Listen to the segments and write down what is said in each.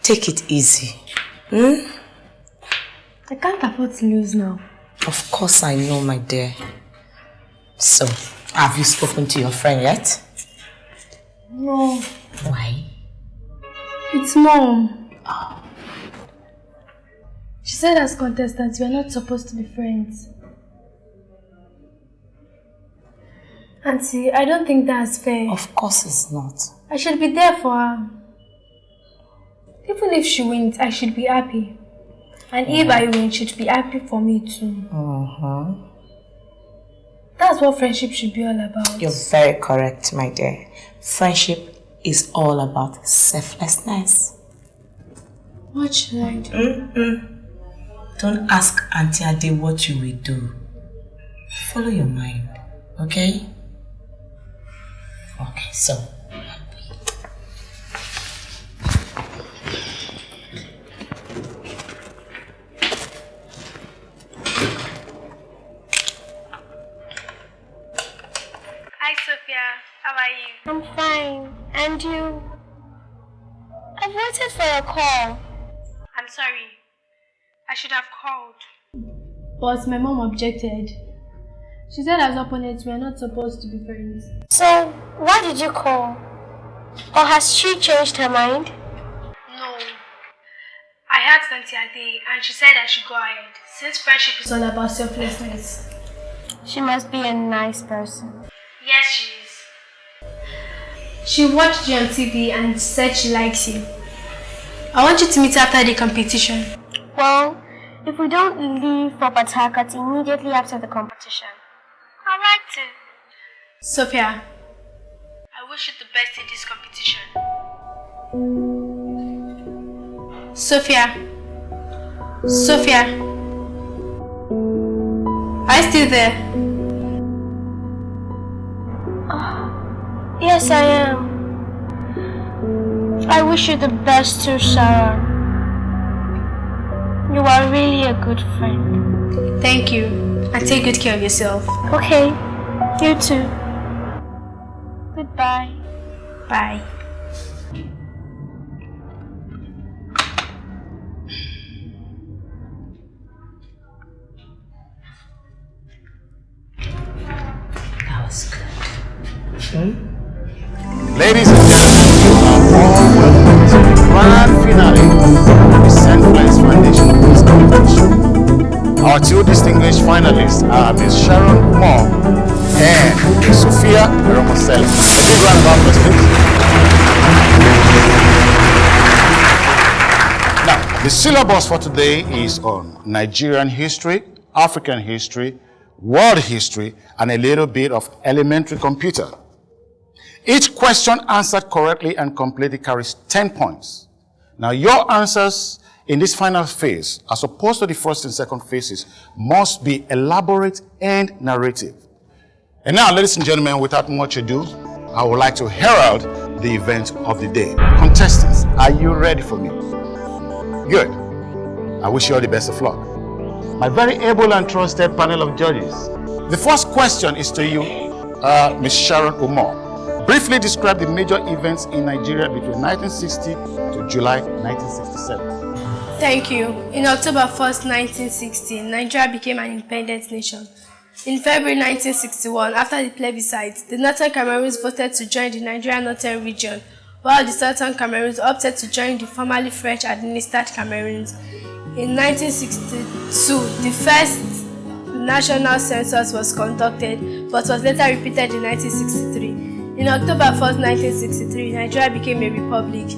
Take it easy. Hmm? I can't afford to lose now. Of course I know, my dear. So, have you spoken to your friend yet? No. Why? It's Mom. Oh. She said as contestants, we are not supposed to be friends. Auntie, I don't think that's fair. Of course it's not. I should be there for her. Even if she wins, I should be happy. And if I win, she should be happy for me too. That's what friendship should be all about. You're very correct, my dear. Friendship is all about selflessness. What should I do? Don't ask Auntie Ade what you will do. Follow your mind, okay? Okay, so. Hi Sophia, how are you? I'm fine. And you? I've waited for your call. I'm sorry. I should have called. But my mom objected. She said as opponents we are not supposed to be friends. So, why did you call? Or has she changed her mind? No. I asked Auntie Ade and she said I should go ahead, since friendship is all about selflessness. She must be a nice person. Yes, she is. She watched you on TV and said she likes you. I want you to meet her after the competition. Well, if we don't leave for Patakat immediately after the competition, I'd like to. Sophia, I wish you the best in this competition. Sophia. Sophia. Are you still there? Yes, I am. I wish you the best too, Sarah. You are really a good friend. Thank you. And take good care of yourself. Okay. You too. Goodbye. Bye. That was good. Ladies and gentlemen, you are all welcome to the grand finale of the St. Florence Foundation Quiz Competition. Our two distinguished finalists are Ms. Sharon Moore and Ms. Sophia Romosel. A big round of applause, please. Now, the syllabus for today is on Nigerian history, African history, world history, and a little bit of elementary computer. Each question answered correctly and completely carries 10 points. Now, your answers in this final phase, as opposed to the first and second phases, must be elaborate and narrative. And now, ladies and gentlemen, without much ado, I would like to herald the event of the day. Contestants, are you ready for me? Good. I wish you all the best of luck. My very able and trusted panel of judges. The first question is to you, Ms. Sharon Umar. Briefly describe the major events in Nigeria between 1960 to July 1967. Thank you. In October 1st, 1960, Nigeria became an independent nation. In February 1961, after the plebiscite, the Northern Cameroons voted to join the Nigerian Northern region, while the Southern Cameroons opted to join the formerly French-administered Cameroons. In 1962, the first national census was conducted, but was later repeated in 1963. In October 1st, 1963, Nigeria became a republic.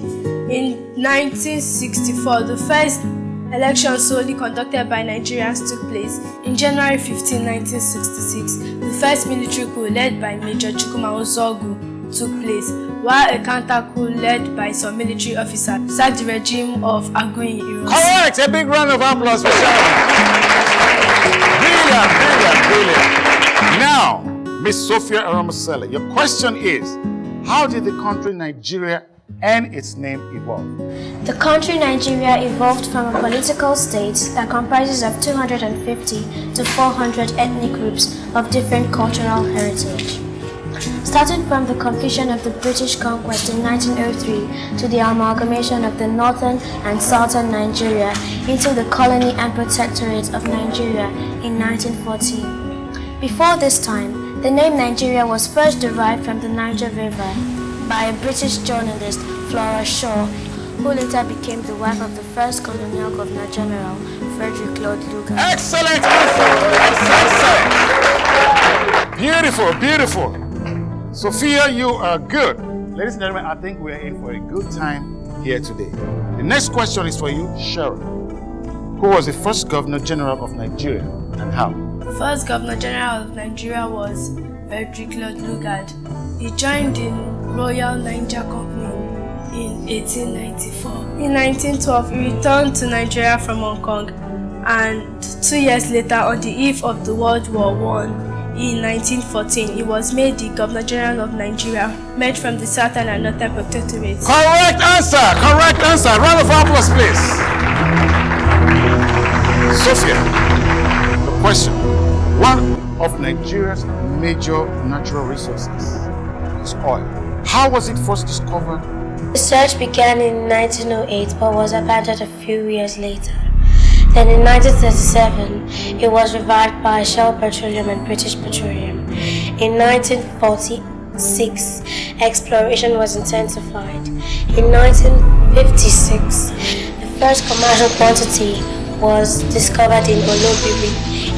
In 1964, the first election solely conducted by Nigerians took place. In January 15, 1966, the first military coup led by Major Chukwuma Ozogu took place, while a counter coup led by some military officers sacked the regime of Agoyin Ironsi. Correct! A big round of applause for Sharon. Brilliant. Now, Ms. Sophia Romosel, your question is, how did the country Nigeria and its name evolve? The country Nigeria evolved from a political state that comprises of 250 to 400 ethnic groups of different cultural heritage. Starting from the completion of the British conquest in 1903 to the amalgamation of the northern and southern Nigeria into the colony and protectorate of Nigeria in 1914. Before this time, the name Nigeria was first derived from the Niger River by a British journalist, Flora Shaw, who later became the wife of the first colonial governor general, Frederick Lord Lugard. Excellent answer! Beautiful, beautiful. Sophia, you are good. Ladies and gentlemen, I think we're in for a good time here today. The next question is for you, Sharon. Who was the first governor general of Nigeria and how? The first governor general of Nigeria was Frederick Lord Lugard. He joined the Royal Niger Company in 1894. In 1912, he returned to Nigeria from Hong Kong, and 2 years later, on the eve of the World War I, in 1914, he was made the Governor General of Nigeria, made from the Southern and Northern Protectorates. Correct answer! Correct answer! Round of applause, please. Sophia, the question. One of Nigeria's major natural resources is oil. How was it first discovered? The search began in 1908 but was abandoned a few years later. Then in 1937, it was revived by Shell Petroleum and British Petroleum. In 1946, exploration was intensified. In 1956, the first commercial quantity was discovered in Olobiri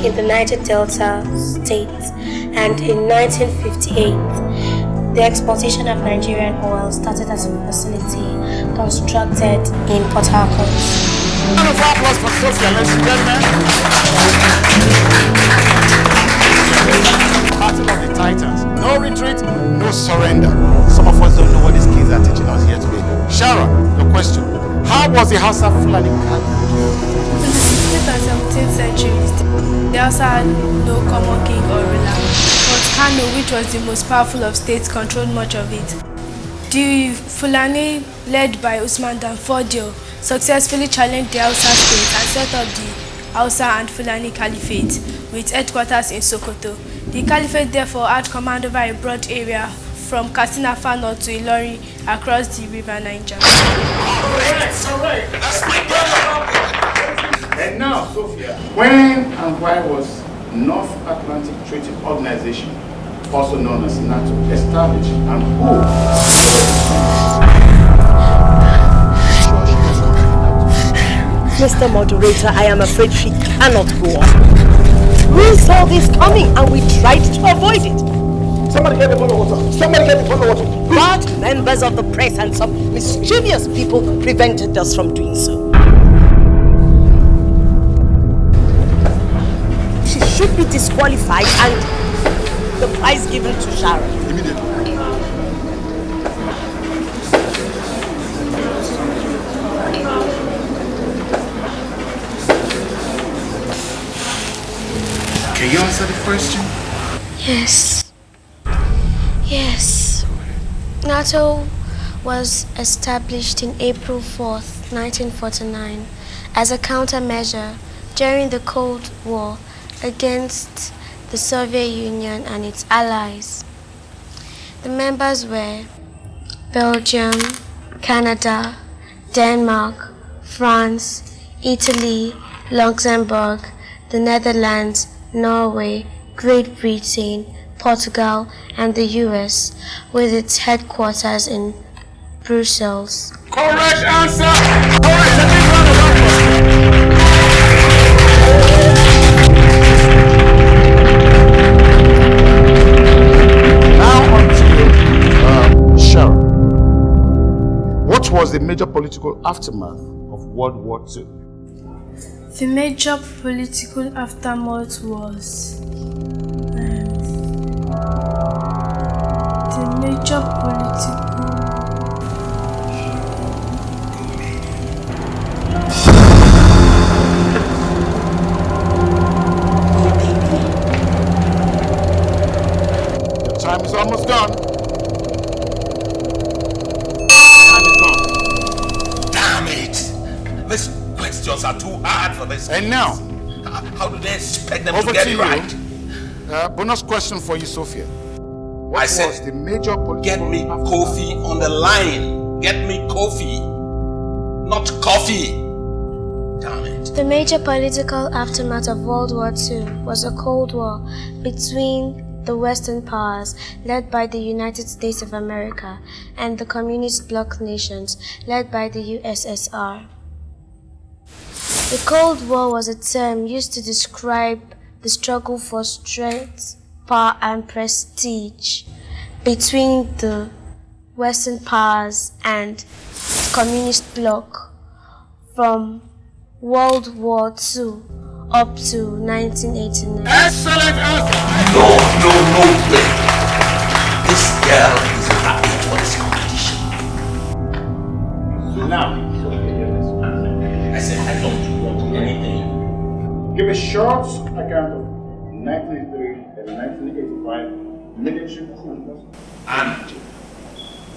in the Niger Delta state, and in 1958, the exportation of Nigerian oil started as a facility constructed in Port Harcourt. Round of applause for Sophia, ladies and gentlemen. Battle of the Titans. No retreat, no surrender. Some of us don't know what these kids are teaching us here today. Sharon, the question. How was the Hausa Fulani Caliphate? In the 16th and 17th centuries, they also had no common king or ruler, but Kano, which was the most powerful of states, controlled much of it. The Fulani, led by Usman Dan Fodio, successfully challenged the Hausa state and set up the Hausa and Fulani Caliphate, with headquarters in Sokoto. The Caliphate therefore had command over a broad area from Katsina far north to Ilori across the river Niger. That's my brother. And now, Sophia, when and why was North Atlantic Treaty Organization, also known as NATO, established, and who? Mr. Moderator, I am afraid she cannot go on. We saw this coming and we tried to avoid it. Somebody get the bottle of water. Somebody get the bottle of water. But members of the press and some mischievous people prevented us from doing so. She should be disqualified and the prize given to Sharon. Immediately. Can you answer the question? Yes. Yes. NATO was established in April 4th, 1949 as a countermeasure during the Cold War against the Soviet Union and its allies. The members were Belgium, Canada, Denmark, France, Italy, Luxembourg, the Netherlands, Norway, Great Britain, Portugal, and the US, with its headquarters in Brussels. Correct answer! Correct! A big round of applause. Now on to Sharon. What was the major political aftermath of World War II? The major political aftermath was Your time is almost gone. Damn it! These questions are too hard for this. And now, How do they expect them over to get to it you. right? Bonus question for you, Sophia. What was the major political... Get me Kofi on the line. Get me Kofi. Not coffee. Damn it. The major political aftermath of World War II was a Cold War between the Western powers, led by the United States of America, and the Communist bloc nations, led by the USSR. The Cold War was a term used to describe the struggle for strength, power, and prestige between the Western powers and the Communist bloc from World War II up to 1989. Excellent answer! No way. This girl is not fit for this competition. Now, I said I don't want anything. give a short account of 1983 and 1985 military coup. And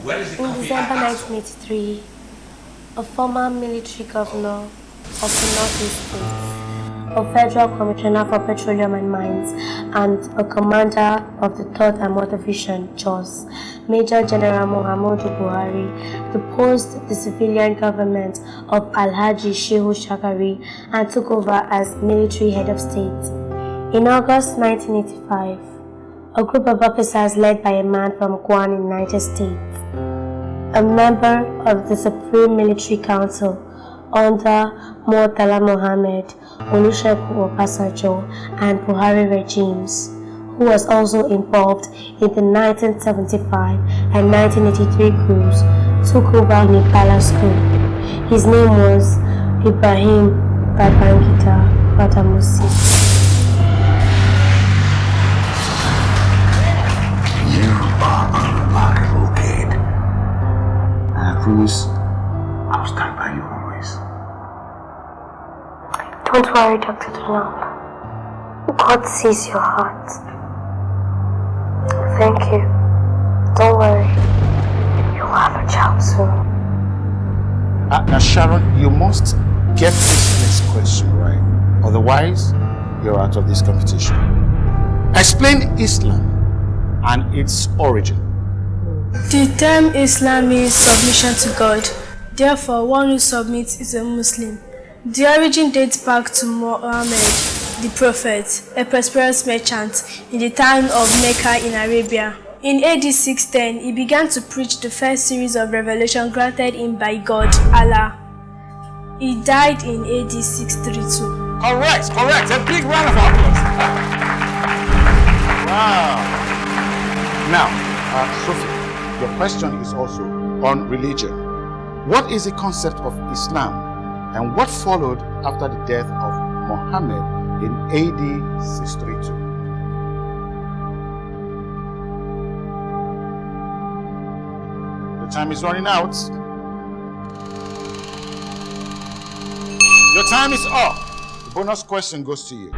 where is the In coffee? December 1983, a former military governor of the Northeast States, a federal commissioner for petroleum and mines, and a commander of the 3rd Armored Division, JOS, Major General Muhammadu Buhari, deposed the civilian government of Alhaji Shehu Shagari and took over as military head of state. In August 1985, a group of officers led by a man from Guam in the United States, a member of the Supreme Military Council under Murtala Mohammed, Olusegun Obasanjo, and Buhari regimes, who was also involved in the 1975 and 1983 coups, took over Nipala School. His name was Ibrahim Babangida Badamasi. You are a remarkable kid. And I promise I'll stand by you always. Don't worry, Dr. Donald. God sees your heart. Thank you. Don't worry. You'll have a child soon. Now, Sharon, you must get this next question right. Otherwise, you're out of this competition. Explain Islam and its origin. The term Islam means submission to God. Therefore, one who submits is a Muslim. The origin dates back to Muhammad, the prophet, a prosperous merchant in the town of Mecca in Arabia. In AD 610, he began to preach the first series of revelation granted him by God, Allah. He died in AD 632. Correct. A big round of applause. Wow. Now, Sophie, your question is also on religion. What is the concept of Islam and what followed after the death of Muhammad in AD 632? The time is running out. Your time is up. The bonus question goes to you.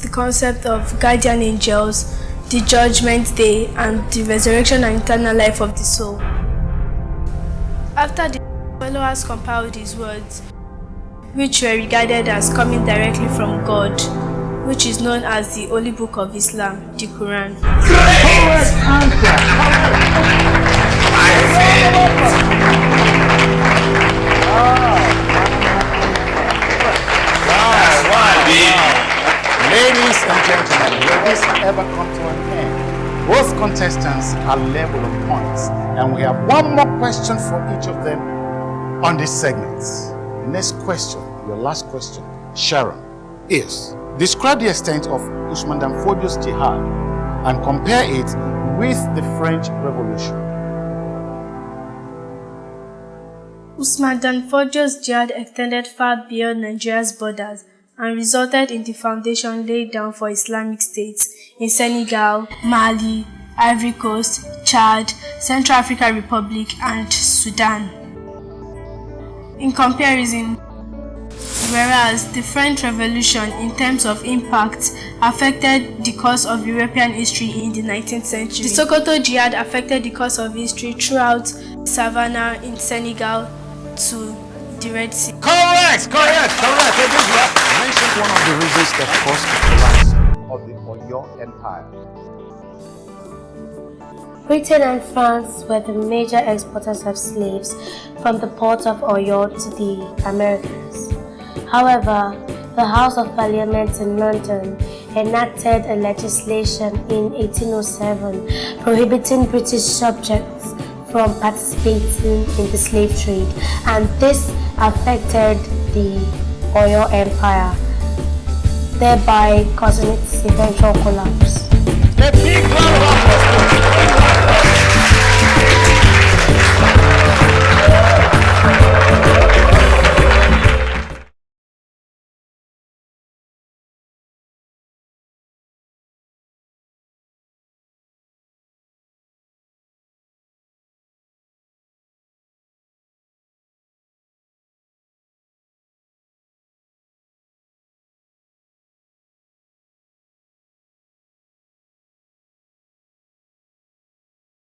The concept of guardian angels, the judgment day, and the resurrection and eternal life of the soul. After the followers compiled his words, which were regarded as coming directly from God, which is known as the Holy Book of Islam, the Quran. Correct answer. Ladies and gentlemen, will this ever come to an end? Both contestants are level on points, and we have one more question for each of them on this segment. Next question, your last question, Sharon, is describe the extent of Usman Dan Fodio's jihad and compare it with the French Revolution. Usman Dan Fodio's jihad extended far beyond Nigeria's borders and resulted in the foundation laid down for Islamic states in Senegal, Mali, Ivory Coast, Chad, Central African Republic, and Sudan. In comparison, whereas the French Revolution in terms of impact affected the course of European history in the 19th century, the Sokoto Jihad affected the course of history throughout Savannah in Senegal to the Red Sea. Correct. Mention one of the reasons that caused the collapse of the Oyo Empire. Britain and France were the major exporters of slaves from the port of Oyo to the Americas. However, the House of Parliament in London enacted a legislation in 1807 prohibiting British subjects from participating in the slave trade, and this affected the Oyo Empire, thereby causing its eventual collapse. A big round of